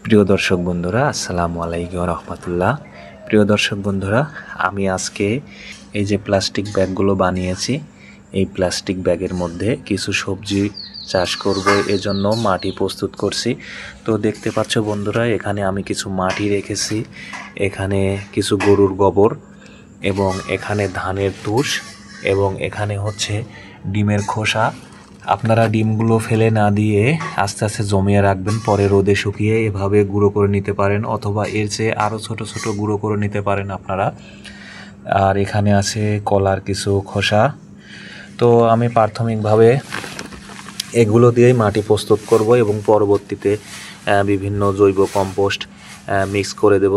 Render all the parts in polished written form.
প্রিয় দর্শক বন্ধুরা, আসসালামু আলাইকুম রহমতুল্লাহ। প্রিয় দর্শক বন্ধুরা, আমি আজকে এই যে প্লাস্টিক ব্যাগগুলো বানিয়েছি, এই প্লাস্টিক ব্যাগের মধ্যে কিছু সবজি চাষ করব, এজন্য মাটি প্রস্তুত করছি। তো দেখতে পাচ্ছ বন্ধুরা, এখানে আমি কিছু মাটি রেখেছি, এখানে কিছু গরুর গোবর এবং এখানে ধানের তুষ এবং এখানে হচ্ছে ডিমের খোসা। আপনারা ডিমগুলো ফেলে না দিয়ে আস্তে আস্তে জমিয়ে রাখবেন, পরে রোদে শুকিয়ে এভাবে গুঁড়ো করে নিতে পারেন, অথবা এর চেয়ে আরও ছোট ছোট গুঁড়ো করে নিতে পারেন আপনারা। আর এখানে আছে কলার কিছু খোসা। তো আমি প্রাথমিকভাবে এগুলো দিয়েই মাটি প্রস্তুত করব এবং পরবর্তীতে বিভিন্ন জৈব কম্পোস্ট মিক্স করে দেব।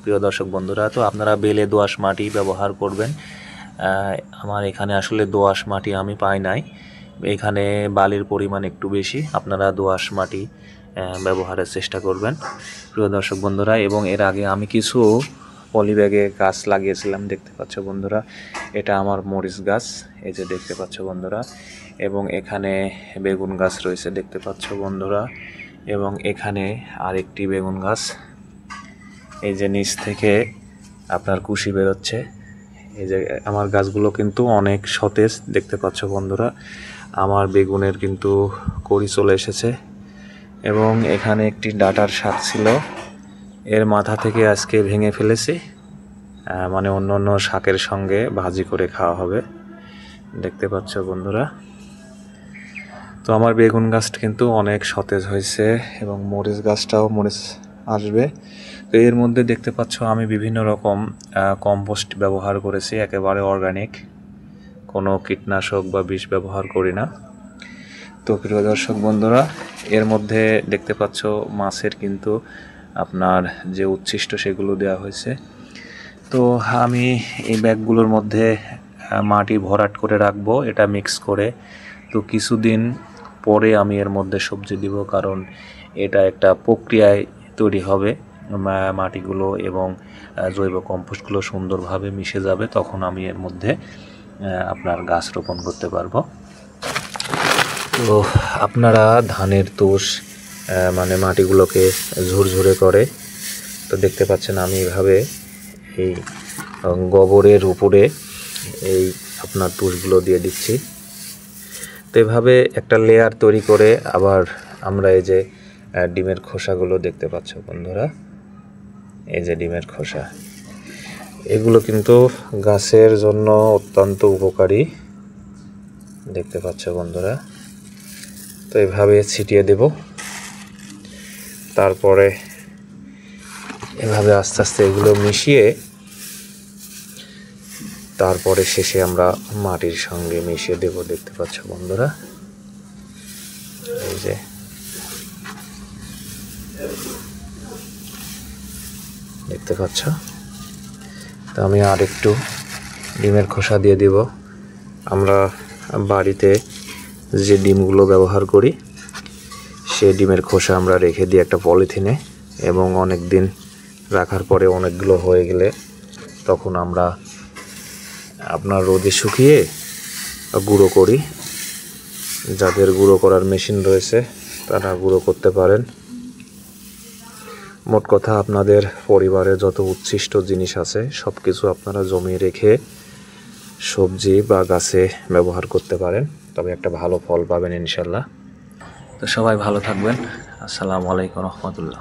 প্রিয় দর্শক বন্ধুরা, তো আপনারা বেলে দোআঁশ মাটি ব্যবহার করবেন। আমার এখানে আসলে দোআঁশ মাটি আমি পাই নাই, এখানে বালির পরিমাণ একটু বেশি, আপনারা দোআঁশ মাটি ব্যবহারের চেষ্টা করবেন প্রিয় দর্শক বন্ধুরা। এবং এর আগে আমি কিছু পলি ব্যাগে গাছ লাগিয়েছিলাম, দেখতে পাচ্ছ বন্ধুরা, এটা আমার মরিচ গাছ, এই যে দেখতে পাচ্ছ বন্ধুরা, এবং এখানে বেগুন গাছ রয়েছে দেখতে পাচ্ছ বন্ধুরা, এবং এখানে আরেকটি বেগুন গাছ, এই যে নিচ থেকে আপনার কুশি বেরোচ্ছে। এই যে আমার গাছগুলো কিন্তু অনেক সতেজ দেখতে পাচ্ছ বন্ধুরা, আমার বেগুনের কিন্তু কড়ি চলে এসেছে। এবং এখানে একটি ডাঁটার শাক ছিল, এর মাথা থেকে আজকে ভেঙে ফেলেছি, মানে অন্য অন্য শাকের সঙ্গে ভাজি করে খাওয়া হবে, দেখতে পাচ্ছ বন্ধুরা। তো আমার বেগুন গাছটা কিন্তু অনেক সতেজ হয়েছে এবং মরিচ গাছটাও মরিচ আসবে। তো এর মধ্যে দেখতে পাচ্ছ আমি বিভিন্ন রকম কম্পোস্ট ব্যবহার করেছি, একেবারে অর্গানিক, কোনো কীটনাশক বা বিষ ব্যবহার করি না। তো প্রিয় দর্শক বন্ধুরা, এর মধ্যে দেখতে পাচ্ছ মাছের কিন্তু আপনার যে উচ্ছিষ্ট সেগুলো দেওয়া হয়েছে। তো আমি এই ব্যাগগুলোর মধ্যে মাটি ভরাট করে রাখবো, এটা মিক্স করে। তো কিছুদিন পরে আমি এর মধ্যে সবজি দিব, কারণ এটা একটা প্রক্রিয়ায় তৈরি হবে মাটিগুলো এবং জৈব কম্পোস্টগুলো সুন্দরভাবে মিশে যাবে, তখন আমি এর মধ্যে আপনার গাছ রোপণ করতে পারবো। তো আপনারা ধানের তুষ মানে মাটিগুলোকে ঝুরঝুরে করে, তো দেখতে পাচ্ছেন আমি এভাবে এই গোবরের উপরে এই আপনার তুষগুলো দিয়ে দিচ্ছি। তো এভাবে একটা লেয়ার তৈরি করে আবার আমরা এই যে ডিমের খোসাগুলো দেখতে পাচ্ছ বন্ধুরা, এই যে ডিমের খোসা, এগুলো কিন্তু গাছের জন্য অত্যন্ত উপকারী দেখতে পাচ্ছ বন্ধুরা। তো এভাবে ছিটিয়ে দেব, তারপরে এভাবে আস্তে আস্তে এগুলো মিশিয়ে তারপরে শেষে আমরা মাটির সঙ্গে মিশিয়ে দেব, দেখতে পাচ্ছ বন্ধুরা, এই যে দেখতে পাচ্ছ। তো আমি আর একটু ডিমের খোসা দিয়ে দিব। আমরা বাড়িতে যে ডিমগুলো ব্যবহার করি সেই ডিমের খোসা আমরা রেখে দিই একটা পলিথিনে, এবং অনেক দিন রাখার পরে অনেকগুলো হয়ে গেলে তখন আমরা আপনার রোদে শুকিয়ে গুঁড়ো করি। যাদের গুঁড়ো করার মেশিন রয়েছে তারা গুঁড়ো করতে পারেন। মোট কথা, আপনাদের পরিবারে যত উচ্ছিষ্ট জিনিস আছে সব কিছু আপনারা জমিয়ে রেখে সবজি বা গাছে ব্যবহার করতে পারেন, তবে একটা ভালো ফল পাবেন ইনশাল্লাহ। তো সবাই ভালো থাকবেন। আসসালামু আলাইকুম রহমতুল্লাহ।